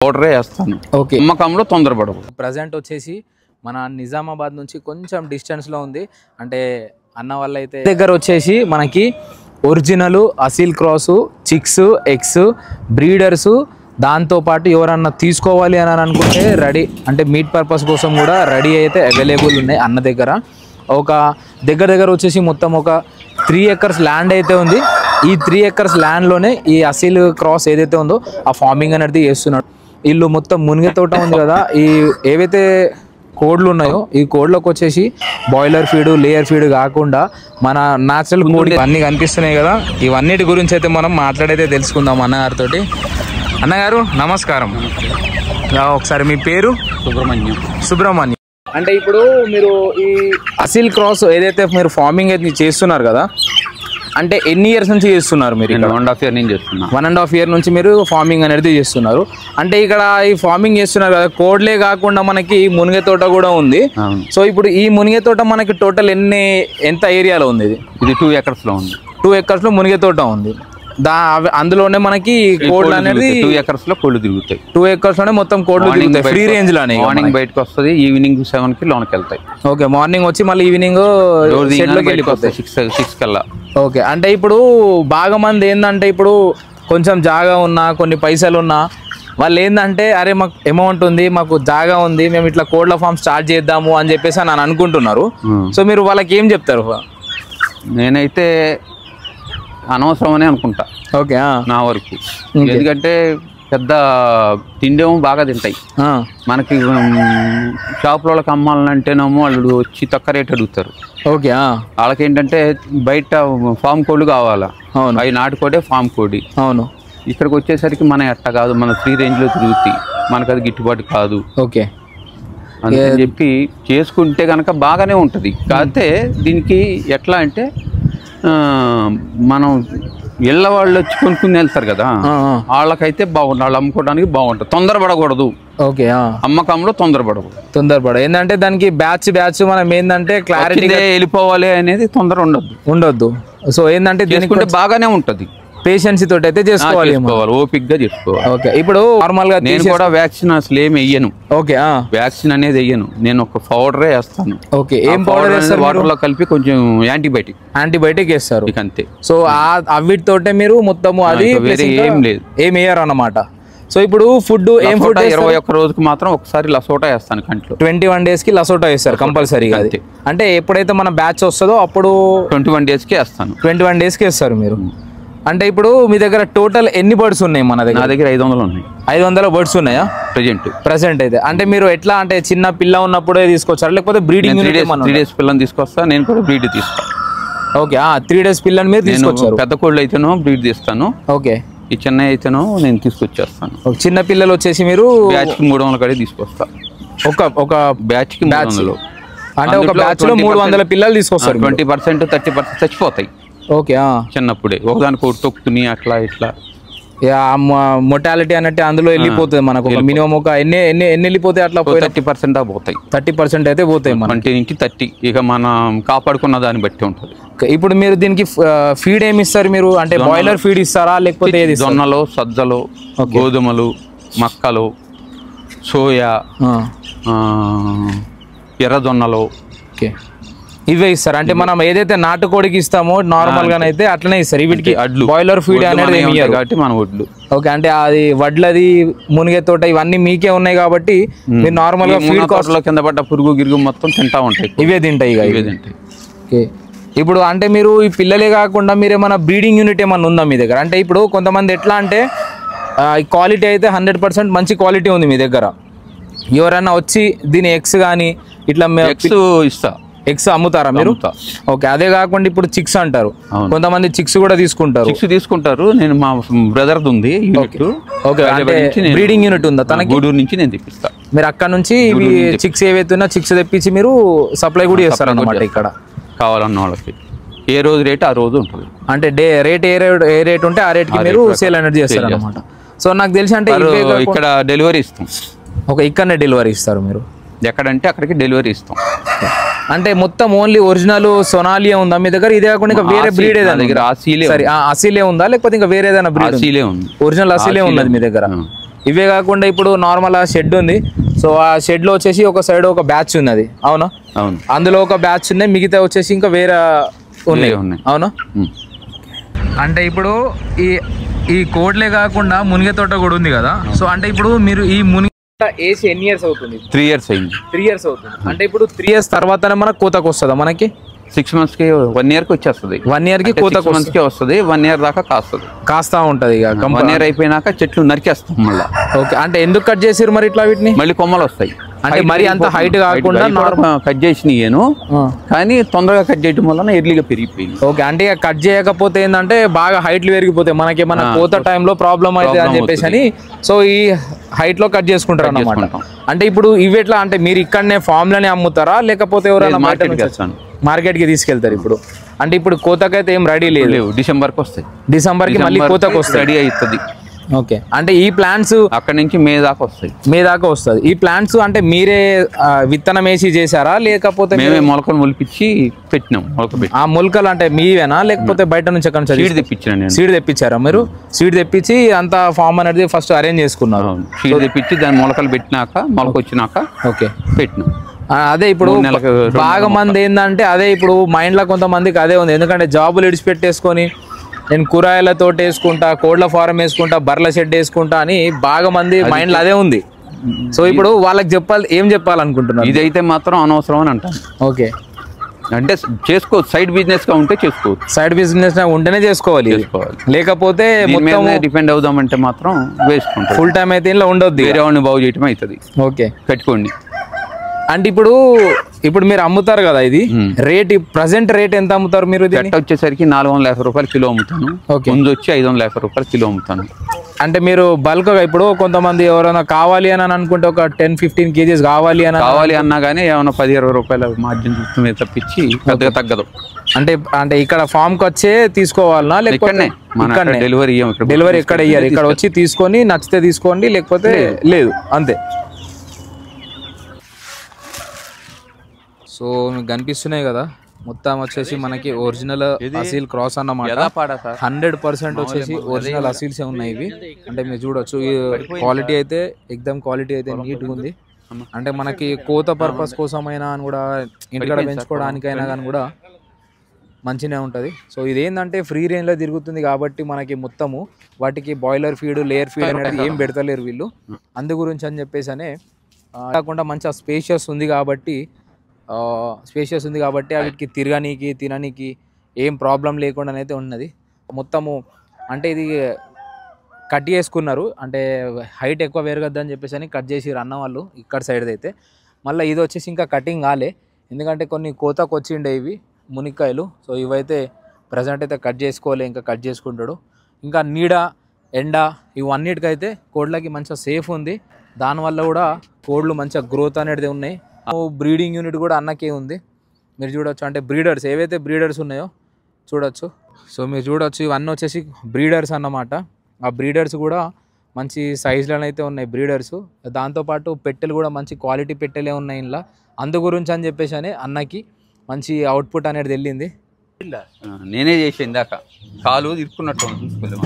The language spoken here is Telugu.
పౌడరే వేస్తాను. ఓకే, అమ్మకంలో తొందరపడవు. ప్రజెంట్ వచ్చేసి మన నిజామాబాద్ నుంచి కొంచెం డిస్టెన్స్లో ఉంది. అంటే అన్న వల్ల అయితే దగ్గర వచ్చేసి మనకి original Aseel cross, chicks, eggs, breeders, దాంతోపాటు ఎవరన్నా తీసుకోవాలి అని అనుకుంటే రెడీ, అంటే మీట్ పర్పస్ కోసం కూడా రెడీ అయితే అవైలబుల్ ఉన్నాయి అన్న దగ్గర. ఒక దగ్గర వచ్చేసి మొత్తం ఒక 3 acres ల్యాండ్ అయితే ఉంది. ఈ 3 acres ల్యాండ్లోనే ఈ అసీల్ క్రాస్ ఏదైతే ఉందో ఆ ఫార్మింగ్ అనేది చేస్తున్నాడు. వీళ్ళు మొత్తం మునిగే తోట ఉంది కదా, ఈ ఏవైతే కోడ్లు ఉన్నాయో ఈ కోడ్లకు వచ్చేసి బాయిలర్ ఫీడ్, లేయర్ ఫీడ్ కాకుండా మన న్యాచురల్ కోడి అన్నీ కనిపిస్తున్నాయి కదా. ఇవన్నిటి గురించి అయితే మనం మాట్లాడైతే తెలుసుకుందాం అన్నగారితో. అన్నగారు నమస్కారం. ఒకసారి మీ పేరు? సుబ్రహ్మణ్యం. అంటే ఇప్పుడు మీరు ఈ అసీల్ క్రాస్ ఏదైతే మీరు ఫార్మింగ్ అయితే చేస్తున్నారు కదా, అంటే ఎన్ని ఇయర్స్ నుంచి చేస్తున్నారు మీరు? 1.5 year నుంచి చేస్తున్నా. 1.5 year నుంచి మీరు ఫార్మింగ్ అనేది చేస్తున్నారు. అంటే ఇక్కడ ఈ ఫార్మింగ్ చేస్తున్నారు కదా, కోడ్లే కాకుండా మనకి మునిగే తోట కూడా ఉంది. సో ఇప్పుడు ఈ మునిగే తోట మనకి టోటల్ ఎంత ఏరియాలో ఉంది? ఇది 2 acres లో ఉంది. 2 acres లో మునిగే తోట ఉంది. అందులోనే మనకి కోడ్లు అనేది 2 acres లో కోళ్ళు తిరుగుతాయి. 2 acres లోనే మొత్తం కోడ్లు తిరుగుతాయి ఫ్రీ రేంజ్ లోనే. మార్నింగ్ బయటకు వస్తుంది, ఈవినింగ్ 7 కి లోనికి వెళ్తాయి. ఓకే, మార్నింగ్ వచ్చి మళ్ళీ ఈవినింగ్ 6 కల్లా. ఓకే, అంటే ఇప్పుడు బాగా మంది ఏంటంటే ఇప్పుడు కొంచెం జాగా ఉన్నా, కొన్ని పైసలు ఉన్నా, వాళ్ళు ఏంటంటే అరే మాకు అమౌంట్ ఉంది, మాకు జాగా ఉంది, మేము ఇట్లా కోడ్ల ఫార్మ్ స్టార్ట్ చేద్దాము అని చెప్పేసి అని అనుకుంటున్నారు. సో మీరు వాళ్ళకి ఏం చెప్తారు? నేనైతే అనవసరం అని అనుకుంటా. ఓకే, నా వరకు. ఎందుకంటే పెద్ద తిండేమో బాగా తింటాయి. మనకి షాపులకి అమ్మాలంటేనేమో వాళ్ళు వచ్చి తక్కువ రేట్ అడుగుతారు. ఓకే, వాళ్ళకి ఏంటంటే బయట ఫామ్ కోళ్ళు కావాలా, అవి నాటుకోడే ఫామ్ కోడి. అవును, ఇక్కడికి వచ్చేసరికి మన ఎట్ట కాదు, మన ఫ్రీ రేంజ్లో తిరుగుతాయి, మనకు అది గిట్టుబాటు కాదు. ఓకే, అందుకని చెప్పి చేసుకుంటే కనుక బాగానే ఉంటుంది. కాకపోతే దీనికి ఎట్లా అంటే మనం ఇళ్ళ వాళ్ళు వచ్చి కొనుక్కుని వెళ్తారు కదా, వాళ్ళకైతే బాగుంటుంది, వాళ్ళు అమ్ముకోవడానికి బాగుంటుంది. తొందరపడకూడదు. ఓకే, అమ్మకంలో తొందరపడకూడదు. ఏంటంటే దానికి బ్యాచ్ మనం ఏంటంటే క్లారిటీ వెళ్ళిపోవాలి అనేది తొందర ఉండొద్దు. సో ఏంటంటే దీనికి బాగానే ఉంటుంది, పేషెన్సీ తోటి అయితే చేసుకోవాలి, ఓపిక్ గా చేసుకోవాలి. ఓకే, ఇప్పుడు నార్మల్ గా నేను కూడా వ్యాక్సిన్ అసలు ఏమి వెయ్యను. ఓకే, వ్యాక్సిన్ అనేది వెయ్యను, నేను ఒక పౌడరే వేస్తాను. ఓకే, ఏం పౌడర్ వేస్తారు? వాటర్ లో కలిపి కొంచెం యాంటీబయాటిక్ వేస్తారు అంతే. సో అవిటితోటే మీరు మొత్తము అది ఏం లేదు, ఏం వేయరు అన్నమాట. సో ఇప్పుడు ఫుడ్ ఏం ఫుడ్? 21 రోజుకి మాత్రం ఒకసారి లసోటా వేస్తాను కంట్లో. 21 days కి లసోటా వేస్తారు కంపల్సరీగా. అంటే ఎప్పుడైతే మన బ్యాచ్ వస్తుందో అప్పుడు 21 days కి వేస్తాను. 21 days కి వేస్తారు మీరు. అంటే ఇప్పుడు మీ దగ్గర టోటల్ ఎన్ని బర్డ్స్ ఉన్నాయి? నా దగ్గర 500 ఉన్నాయి. 500 బర్డ్స్ ఉన్నాయా ప్రెసెంట్ అయితే? అంటే మీరు ఎట్లా అంటే చిన్న పిల్ల ఉన్నప్పుడే తీసుకొచ్చారా లేకపోతే బ్రీడింగ్? 3 days పిల్లని తీసుకొస్తా, నేను కూడా బ్రీడ్ తీస్తాను. ఓకే, 3 days పిల్లని మీరు తీసుకొచ్చారు. పెద్ద కోళ్ళు అయితేనో బ్రీడ్ తీస్తాను. ఓకే, ఈ చిన్న అయితేనో నేను తీసుకొచ్చేస్తాను. చిన్న పిల్లలు వచ్చేసి మీరు బ్యాచ్ కి 300 కడే తీసుకొస్తా. ఒక బ్యాచ్ కి 300. అంటే ఒక బ్యాచ్ లో 300 పిల్లలు తీసుకొస్తారు. 20% 30% చచ్చిపోతాయి. ఓకే, చిన్నప్పుడే ఒకదానికి తొక్కుని అట్లా ఇట్లా మొటాలిటీ అన్నట్టు అందులో వెళ్ళిపోతుంది. మనకు మినిమం ఒక ఎన్ని వెళ్ళిపోతాయి? అట్లా 30% పోతాయి. 30% అయితే పోతాయి, 20 నుంచి 30. ఇక మనం కాపాడుకున్న దాన్ని బట్టి ఉంటుంది. ఇప్పుడు మీరు దీనికి ఫీడ్ ఏమి ఇస్తారు మీరు? అంటే బాయిలర్ ఫీడ్ ఇస్తారా లేకపోతే జొన్నలు, సజ్జలు, గోధుమలు, మక్కలు, సోయా, ఎర్రజొన్నలు, ఓకే, ఇవే ఇస్తారు. అంటే మనం ఏదైతే నాటుకోడికి ఇస్తామో నార్మల్ గానైతే అట్లనే ఇస్తారు. వీటికి బాయిలర్ ఫీడ్ అనేది కాబట్టి మన వడ్లు. ఓకే, అంటే అది వడ్లది, మునిగే తోట ఇవన్నీ మీకే ఉన్నాయి కాబట్టి మీరు నార్మల్ గా ఫీడ్ కాస్ట్ లో కింద పడ్డ పురుగు గిరుగు మొత్తం తింటా ఉంటాయి, ఇవే తింటాయి. ఓకే, ఇప్పుడు అంటే మీరు ఈ పిల్లలే కాకుండా మీరు ఏమైనా బ్రీడింగ్ యూనిట్ ఏమైనా ఉందా మీ దగ్గర? అంటే ఇప్పుడు కొంతమంది ఎట్లా అంటే క్వాలిటీ అయితే 100% మంచి క్వాలిటీ ఉంది మీ దగ్గర, ఎవరైనా వచ్చి దీని ఎగ్స్ కానీ ఇట్లా ఇస్తా. ఎగ్స్ అమ్ముతారా మీరు? ఓకే, అదే కాకుండా ఇప్పుడు చిక్స్ అంటారు, కొంతమంది చిక్స్ కూడా తీసుకుంటారు. నేను మా బ్రదర్ ఉంది బ్రీడింగ్ యూనిట్ ఉందా తనకి? గూడూరు నుంచి నేను తెప్పిస్తా. మీరు అక్కడ నుంచి చిక్స్ ఏవైతే ఉన్నా చిక్స్ తెప్పించి మీరు సప్లై కూడా చేస్తారు అన్నమాట. ఇక్కడ కావాలన్న వాళ్ళకి ఏ రోజు రేట్ ఆ రోజు ఉంటుంది. అంటే రేట్ ఏ రేట్ ఉంటే ఆ రేట్ కి మీరు సేల్ అనేది చేస్తారు అన్నమాట. సో నాకు తెలిసి అంటే ఇక్కడ డెలివరీ ఇస్తాం. ఓకే, ఇక్కడనే డెలివరీ ఇస్తారు మీరు? ఎక్కడంటే అక్కడికి డెలివరీ ఇస్తాం. అంటే మొత్తం ఓన్లీ ఒరిజినల్ సోనాలియా ఉందా మీ దగ్గర? ఇదే కాకుండా ఇంకా వేరే బ్రీడ్ ఏదైనా? అసీలే ఉందా లేకపోతే ఇంకా వేరే ఏదైనా బ్రీడ్? అసీలే ఉంది, ఒరిజినల్ అసీలే ఉన్నది మీ దగ్గర. ఇవే కాకుండా ఇప్పుడు నార్మల్ షెడ్ ఉంది. సో ఆ షెడ్ లో వచ్చేసి ఒక సైడ్ ఒక బ్యాచ్ ఉన్నది అవునా? అవును. అందులో ఒక బ్యాచ్ ఉన్నాయి, మిగతా వచ్చేసి ఇంకా వేరే ఉన్నాయి అవునా? అంటే ఇప్పుడు ఈ కోడ్లే కాకుండా మునిగ తోట కూడా ఉంది కదా. సో అంటే ఇప్పుడు మీరు ఈ మునిగ ఏసి ఎన్ని ఇయర్స్ అవుతుంది? 3 years అయింది. 3 years అవుతుంది. అంటే ఇప్పుడు 3 years తర్వాతనే మనకు కోతకు వస్తుందా? మనకి 6 months కి 1 year కి వచ్చేస్తుంది. 1 year కి కోతకు వస్తుంది. 1 year దాకా కాస్తా ఉంటది. ఇక 1 year అయిపోయినాక చెట్లు నరికేస్తాం మళ్ళీ. ఓకే. అంటే ఎందుకు కట్ చేసారు మరి ఇట్లా వీటిని? మళ్ళీ కొమ్మలు వస్తాయి. అంటే మరి అంత హైట్ కాకుండా కట్ చేసినాను, కానీ తొందరగా కట్ చేయడం వల్ల ఎర్లీగా పెరిగిపోయింది. ఓకే. అంటే ఇక కట్ చేయకపోతే ఏంటంటే బాగా హైట్లు పెరిగిపోతాయి, మనకి మన కోత టైంలో ప్రాబ్లం అవుతుంది అని చెప్పేసి అని. సో ఈ హైట్ లో కట్ చేసుకుంటారు అన్నమాట. అంటే ఇప్పుడు ఇవి ఎట్లా అంటే మీరు ఇక్కడనే ఫామ్ లోనే అమ్ముతారా లేకపోతే ఎవరైనా మార్కెట్ కి తీసుకెళ్తారు? ఇప్పుడు అంటే ఇప్పుడు కోతకైతే ఏం రెడీ లేదు, డిసెంబర్ కి వస్తాయి. డిసెంబర్ కి మళ్ళీ కోతకు వస్తాయి, రెడీ అవుతుంది. ఓకే. అంటే ఈ ప్లాంట్స్ అక్కడ నుంచి మే దాకా వస్తుంది. ఈ ప్లాంట్స్ అంటే మీరే విత్తనం వేసి చేశారా లేకపోతే మేమే మొలకలు మొలిపించి పెట్టినాం? ఆ మొలకలు అంటే మీవేనా లేకపోతే బయట నుంచి ఎక్కడ సీడ్ తెప్పించాను. సీడ్ తెప్పించారా మీరు? సీడ్ తెప్పించి అంత ఫామ్ అనేది ఫస్ట్ అరేంజ్ చేసుకున్నారు. సీడ్ తెప్పించి దాని మొలకలు పెట్టినాక మొలక వచ్చినాక ఓకే పెట్టినాం. అదే ఇప్పుడు బాగా మంది ఏంటంటే అదే ఇప్పుడు మైండ్ లో కొంతమందికి అదే ఉంది, ఎందుకంటే జాబులు ఇడిచిపెట్టేసుకొని నేను కూరగాయలతో వేసుకుంటా, కోడ్ల ఫారం వేసుకుంటా, బర్ల షెడ్ వేసుకుంటా అని బాగా మంది మైండ్ లో అదే ఉంది. సో ఇప్పుడు వాళ్ళకి ఏం చెప్పాలనుకుంటున్నారు? ఇదైతే మాత్రం అనవసరం అని అంటాను. ఓకే. అంటే చేసుకోవచ్చు, సైడ్ బిజినెస్ గా ఉంటే చేసుకోవచ్చు. సైడ్ బిజినెస్ ఉంటేనే చేసుకోవాలి, లేకపోతే మొత్తం డిపెండ్ అవుదామంటే మాత్రం వేస్ట్ ఉంటుంది. ఫుల్ టైం అయితే ఇలా ఉండొద్దు, వేరే వాడిని బాగు చేయటం అవుతుంది. ఓకే పెట్టుకోండి. అంటే ఇప్పుడు మీరు అమ్ముతారు కదా, ఇది రేట్ ప్రజెంట్ రేట్ ఎంత అమ్ముతారు మీరు? వచ్చేసరికి 450 రూపాయలు కిలో అమ్ముతాను. ముందు వచ్చి 550 రూపాయలు కిలో అమ్ముతాను. అంటే మీరు బల్క్ గా ఇప్పుడు కొంతమంది ఎవరైనా కావాలి అని అనుకుంటే ఒక 10-15 kgs కావాలి అన్నా కానీ ఏమైనా 10-20 రూపాయల మార్జిన్ చూస్తుంది తప్పించి పెద్దగా తగ్గదు. అంటే ఇక్కడ ఫామ్ కి వచ్చే తీసుకోవాలనా లేకపోతే డెలివరీ ఎక్కడ ఇయ్యారు? ఇక్కడ వచ్చి తీసుకొని నచ్చితే తీసుకోండి, లేకపోతే లేదు అంతే. సో మీకు కనిపిస్తున్నాయి కదా, మొత్తం వచ్చేసి మనకి ఒరిజినల్ అసీల్ క్రాస్ అన్నమాట. 100% వచ్చేసి ఒరిజినల్ అసీల్సే ఉన్నాయి ఇవి. అంటే మీరు చూడొచ్చు, క్వాలిటీ అయితే ఎక్దమ్ క్వాలిటీ అయితే నీట్గా ఉంది. అంటే మనకి కోత పర్పస్ కోసమైనా అని కూడా, ఇంటికాడ పెంచుకోవడానికైనా కానీ కూడా మంచిగా ఉంటుంది. సో ఇదేంటంటే ఫ్రీ రేంజ్లో తిరుగుతుంది కాబట్టి మనకి మొత్తము వాటికి బాయిలర్ ఫీడ్, లేయర్ ఫీడ్ అనేది ఏం పెడతలేరు వీళ్ళు. అందు గురించి అని చెప్పేసి అనే కాకుండా మంచిగా స్పేషియస్ ఉంది కాబట్టి వీటికి తిరగనీకి తిననీకి ఏం ప్రాబ్లం లేకుండా అయితే ఉన్నది మొత్తము. అంటే ఇది కట్ చేసుకున్నారు, అంటే హైట్ ఎక్కువ పెరగద్దని చెప్పేసి అని కట్ చేసి అన్న వాళ్ళు ఇక్కడ సైడ్ అయితే. మళ్ళీ ఇది వచ్చేసి ఇంకా కటింగ్ కాలే, ఎందుకంటే కొన్ని కోతకు వచ్చిండే ఇవి మునిక్కాయలు. సో ఇవైతే ప్రజెంట్ అయితే కట్ చేసుకోలే, ఇంకా కట్ చేసుకుంటాడు. ఇంకా నీడ, ఎండ ఇవన్నిటికైతే కోడ్లకి మంచిగా సేఫ్ ఉంది. దానివల్ల కూడా కోడ్లు మంచిగా గ్రోత్ అనేది ఉన్నాయి. బ్రీడింగ్ యూనిట్ కూడా అన్నకే ఉంది, మీరు చూడొచ్చు. అంటే బ్రీడర్స్ ఏవైతే బ్రీడర్స్ ఉన్నాయో చూడొచ్చు. సో మీరు చూడొచ్చు, ఇవన్నీ వచ్చేసి బ్రీడర్స్ అన్నమాట. ఆ బ్రీడర్స్ కూడా మంచి సైజులోనే అయితే ఉన్నాయి బ్రీడర్స్. దాంతోపాటు పెట్టెలు కూడా మంచి క్వాలిటీ పెట్టెలే ఉన్నాయి ఇంట్లో. అందు గురించి అని చెప్పేసి అని అన్నకి మంచి అవుట్పుట్ అనేది వెళ్ళింది. నేనే చేసి ఇందాక కాలు ఇరుక్కున్నట్టు చూసుకోలేము.